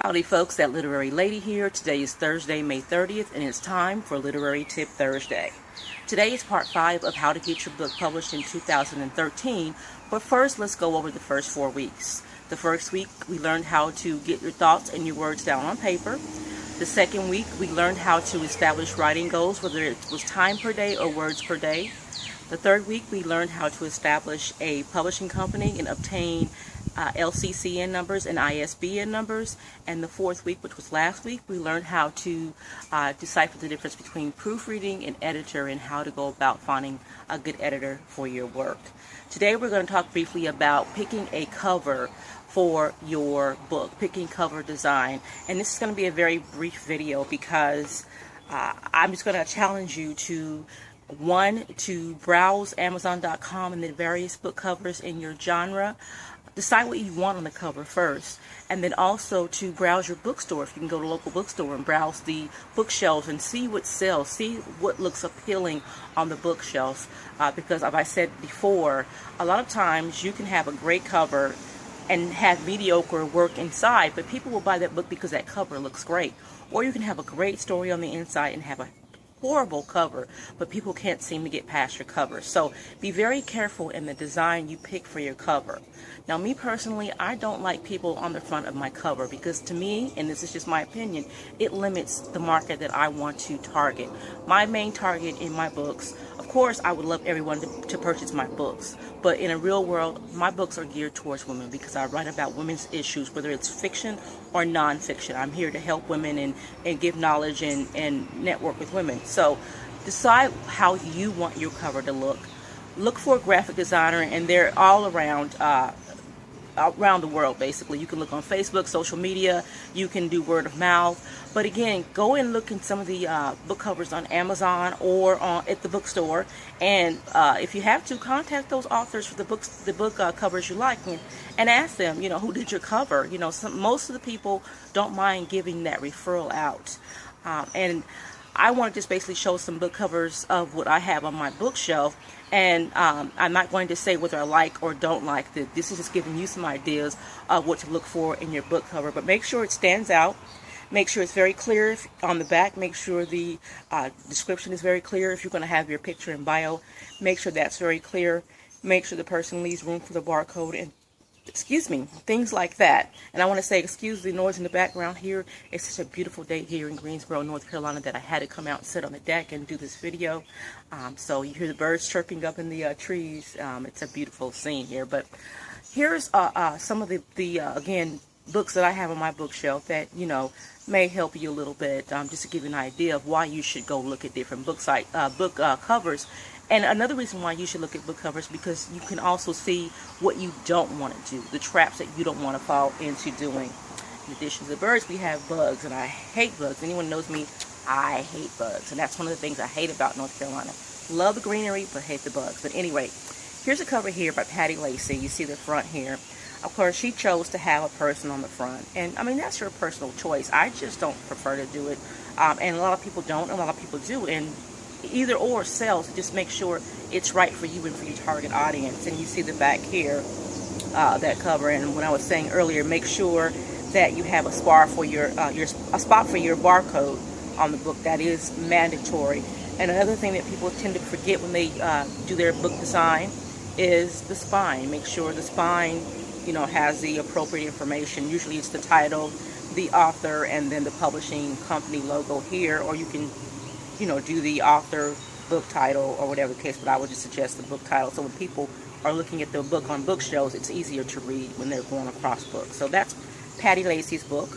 Howdy folks, that literary lady here. Today is Thursday, May 30th, and it's time for Literary Tip Thursday. Today is part 5 of how to get your book published in 2013, but first let's go over the first 4 weeks. The first week we learned how to get your thoughts and your words down on paper. The second week we learned how to establish writing goals, whether it was time per day or words per day. The third week we learned how to establish a publishing company and obtain LCCN numbers and ISBN numbers. And the fourth week, which was last week, we learned how to decipher the difference between proofreading and editor and how to go about finding a good editor for your work. Today we're going to talk briefly about picking a cover for your book, picking cover design. And this is going to be a very brief video because I'm just going to challenge you to to browse Amazon.com and the various book covers in your genre. Decide what you want on the cover first, and then also to browse your bookstore. If you can go to a local bookstore and browse the bookshelves and see what sells, see what looks appealing on the bookshelves. Because as I said before, a lot of times you can have a great cover and have mediocre work inside, but people will buy that book because that cover looks great. Or you can have a great story on the inside and have a horrible cover, but people can't seem to get past your cover. So be very careful in the design you pick for your cover. Now, me personally, I don't like people on the front of my cover because to me, and this is just my opinion, it limits the market that I want to target. My main target in my books, of course, I would love everyone to purchase my books, but in a real world, my books are geared towards women because I write about women's issues, whether it's fiction or nonfiction. I'm here to help women and give knowledge and network with women. So decide how you want your cover to look. Look for a graphic designer, and they're all around the world, basically. You can look on Facebook, social media, you can do word of mouth. But again, go and look in some of the book covers on Amazon or at the bookstore. And if you have to, contact those authors for the book covers you like, and ask them, who did your cover? Most of the people don't mind giving that referral out. And I want to just basically show some book covers of what I have on my bookshelf. And I'm not going to say whether I like or don't like this. This is just giving you some ideas of what to look for in your book cover. But make sure it stands out. Make sure it's very clear on the back. Make sure the description is very clear. If you're going to have your picture and bio, make sure that's very clear. Make sure the person leaves room for the barcode and things like that. And I want to say, excuse the noise in the background here. It's such a beautiful day here in Greensboro, North Carolina, that I had to come out and sit on the deck and do this video. So you hear the birds chirping up in the trees. It's a beautiful scene here. But here's some of the again, books that I have on my bookshelf that, may help you a little bit, just to give you an idea of why you should go look at different book covers. And another reason why you should look at book covers, because you can also see what you don't want to do, the traps that you don't want to fall into doing. In addition to the birds, we have bugs, and I hate bugs. Anyone knows me, I hate bugs, and that's one of the things I hate about North Carolina. Love the greenery, but hate the bugs. But anyway, here's a cover here by Patty Lacey. You see the front here. Of course, she chose to have a person on the front, and I mean, that's her personal choice. I just don't prefer to do it, and a lot of people don't, and a lot of people do, and either or sells. Just make sure it's right for you and for your target audience. And you see the back here, that cover. And when I was saying earlier, make sure that you have a spot for your barcode on the book. That is mandatory. And another thing that people tend to forget when they do their book design is the spine. Make sure the spine, has the appropriate information. Usually it's the title, the author, and then the publishing company logo here. Or you can do the author, book title, or whatever the case, but I would just suggest the book title. So when people are looking at the book on bookshelves, it's easier to read when they're going across books. So that's Patty Lacey's book.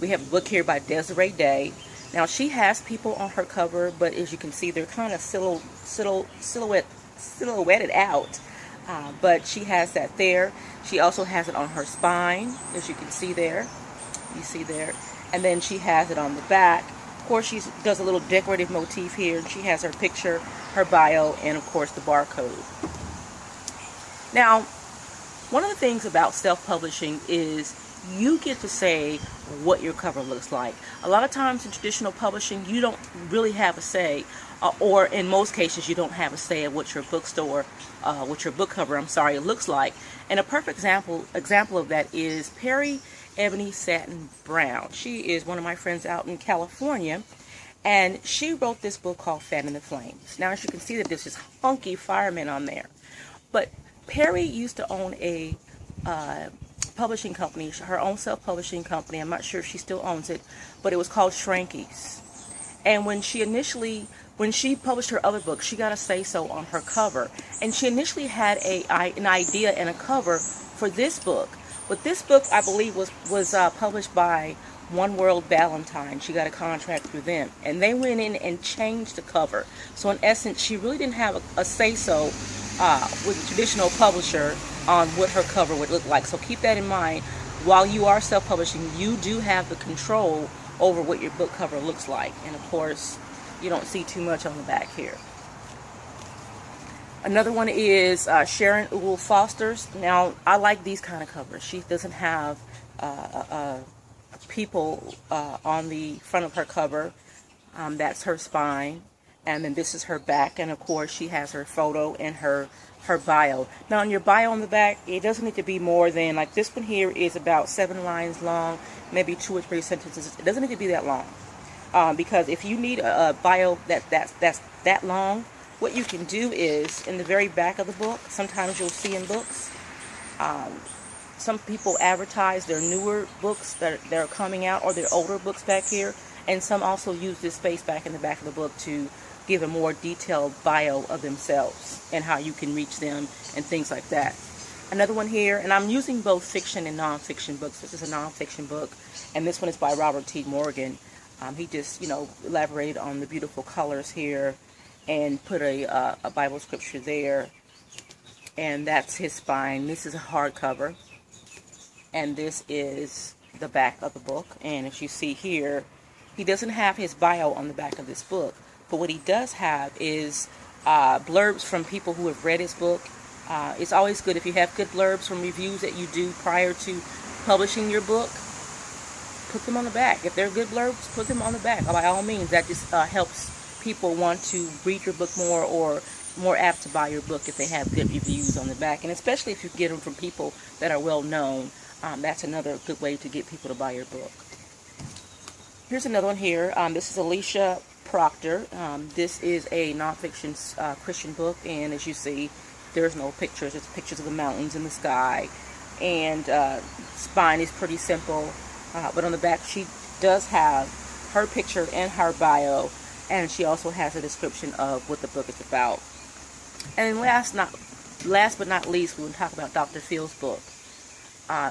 We have a book here by Desiree Day. Now, she has people on her cover, but as you can see, they're kind of silhouetted out. But she has that there. She also has it on her spine, as you can see there. You see there. And then she has it on the back. Of course, she does a little decorative motif here, and she has her picture, her bio, and of course the barcode. Now, one of the things about self-publishing is you get to say what your cover looks like. A lot of times in traditional publishing, you don't really have a say, or in most cases, you don't have a say at what your book cover looks like. And a perfect example of that is Perry Ebony Satin Brown. She is one of my friends out in California, and she wrote this book called Fanning the Flames. Now, as you can see, that there's this funky fireman on there. But Perry used to own a publishing company, her own self-publishing company. I'm not sure if she still owns it, but it was called Shrankies. And when she published her other book, she got a say-so on her cover. And she initially had an idea and a cover for this book. But this book, I believe, was published by One World Valentine. She got a contract through them. And they went in and changed the cover. So in essence, she really didn't have a say-so with a traditional publisher on what her cover would look like. So keep that in mind. While you are self-publishing, you do have the control over what your book cover looks like. And of course, you don't see too much on the back here. Another one is Sharon Uhl Foster's. Now, I like these kind of covers. She doesn't have people on the front of her cover. That's her spine. And then this is her back. And of course, she has her photo and her bio. Now, on your bio on the back, it doesn't need to be more than, like this one here is about 7 lines long, maybe 2 or 3 sentences. It doesn't need to be that long. Because if you need a bio that's that long, what you can do is, in the very back of the book, sometimes you'll see in books, some people advertise their newer books that are coming out, or their older books back here, and some also use this space back in the back of the book to give a more detailed bio of themselves and how you can reach them and things like that. Another one here, and I'm using both fiction and nonfiction books. This is a nonfiction book, and this one is by Robert T. Morgan. He just, elaborated on the beautiful colors here and put a Bible scripture there. And that's his spine. This is a hardcover. And this is the back of the book. And as you see here, he doesn't have his bio on the back of this book. But what he does have is blurbs from people who have read his book. It's always good if you have good blurbs from reviews that you do prior to publishing your book. Put them on the back. If they're good blurbs, put them on the back. By all means, that just helps people want to read your book more, or more apt to buy your book if they have good reviews on the back. And especially if you get them from people that are well known, that's another good way to get people to buy your book. Here's another one here. This is Alicia Proctor. This is a nonfiction Christian book, and as you see, there's no pictures. It's pictures of the mountains and the sky. And spine is pretty simple. But on the back, she does have her picture and her bio, and she also has a description of what the book is about. And last but not least, we will talk about Dr. Phil's book.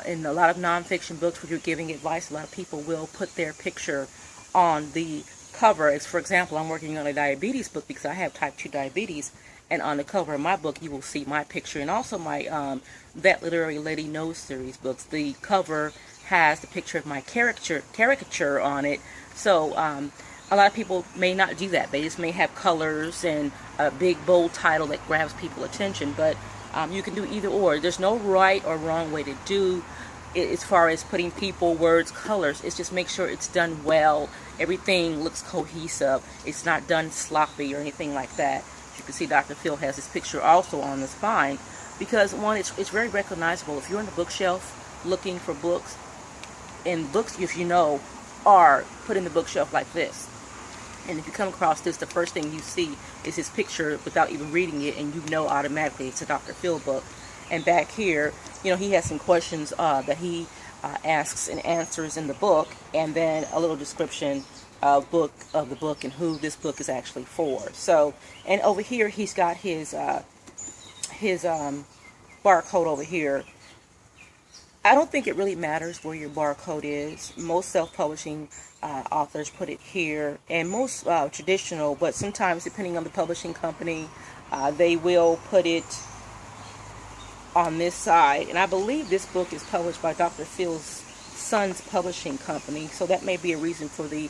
In a lot of nonfiction books where you're giving advice, a lot of people will put their picture on the cover. As for example, I'm working on a diabetes book because I have type 2 diabetes, and on the cover of my book, you will see my picture, and also my That Literary Lady Knows series books. The cover has the picture of my caricature on it. So a lot of people may not do that. They just may have colors and a big bold title that grabs people's attention. But you can do either or. There's no right or wrong way to do it as far as putting people, words, colors. It's just make sure it's done well. Everything looks cohesive. It's not done sloppy or anything like that. You can see Dr. Phil has his picture also on the spine, because one, it's very recognizable. If you're on the bookshelf looking for books, and books, if you know, are put in the bookshelf like this, and if you come across this, the first thing you see is his picture without even reading it, and you know automatically it's a Dr. Phil book. And back here, he has some questions that he asks and answers in the book, and then a little description of the book and who this book is actually for. So, and over here he's got his barcode over here. I don't think it really matters where your barcode is. Most self-publishing authors put it here, and most traditional, but sometimes depending on the publishing company, they will put it on this side. And I believe this book is published by Dr. Phil's son's publishing company, so that may be a reason for the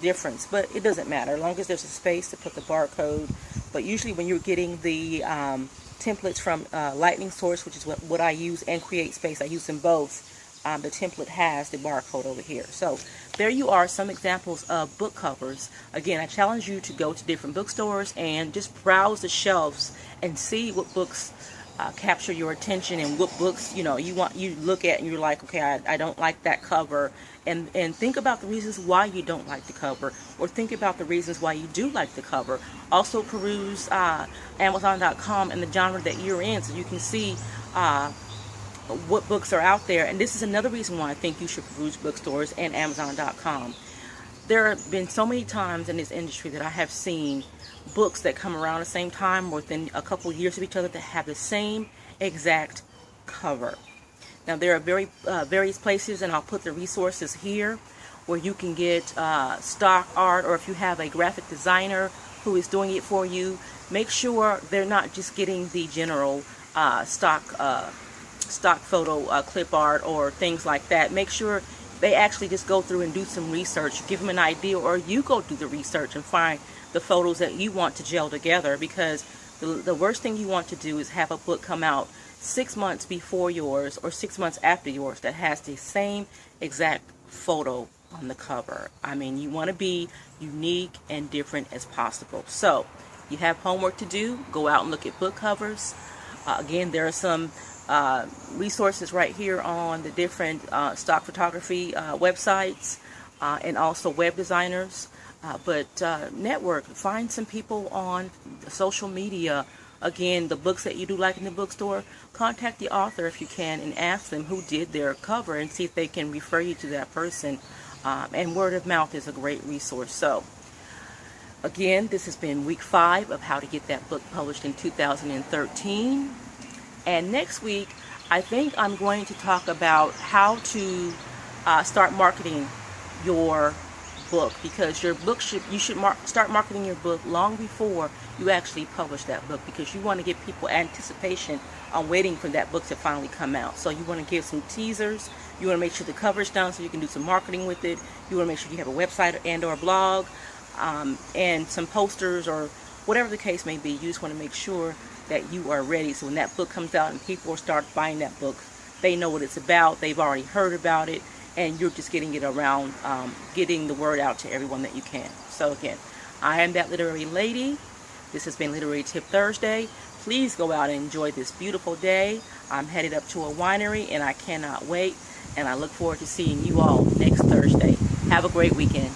difference, but it doesn't matter as long as there's a space to put the barcode. But usually when you're getting the templates from Lightning Source, which is what I use, and Create Space, I use them both, the template has the barcode over here. So there you are, some examples of book covers. Again, I challenge you to go to different bookstores and just browse the shelves and see what books capture your attention, and what books you look at and you're like, okay, I don't like that cover, and think about the reasons why you don't like the cover, or think about the reasons why you do like the cover. Also peruse Amazon.com and the genre that you're in, so you can see what books are out there. And this is another reason why I think you should peruse bookstores and Amazon.com. There have been so many times in this industry that I have seen books that come around the same time, within a couple of years of each other, that have the same exact cover. Now, there are various places, and I'll put the resources here, where you can get stock art, or if you have a graphic designer who is doing it for you, make sure they're not just getting the general stock photo clip art or things like that. Make sure they actually just go through and do some research, give them an idea, or you go do the research and find the photos that you want to gel together, because the worst thing you want to do is have a book come out 6 months before yours or 6 months after yours that has the same exact photo on the cover. I mean, you want to be unique and different as possible. So you have homework to do. Go out and look at book covers. Again, there are some resources right here on the different stock photography websites, and also web designers. But network, find some people on social media. Again, the books that you do like in the bookstore, contact the author if you can and ask them who did their cover, and see if they can refer you to that person. And word of mouth is a great resource. So again, this has been week 5 of how to get that book published in 2013. And next week, I think I'm going to talk about how to start marketing your book, because your book you should start marketing your book long before you actually publish that book, because you want to give people anticipation on waiting for that book to finally come out. So you want to give some teasers. You want to make sure the cover's done so you can do some marketing with it. You want to make sure you have a website and or a blog, and some posters or whatever the case may be. You just want to make sure that you are ready, so when that book comes out and people start buying that book, they know what it's about, they've already heard about it, and you're just getting it around, getting the word out to everyone that you can. So again, I am that literary lady. This has been Literary Tip Thursday. Please go out and enjoy this beautiful day. I'm headed up to a winery, and I cannot wait, and I look forward to seeing you all next Thursday. Have a great weekend.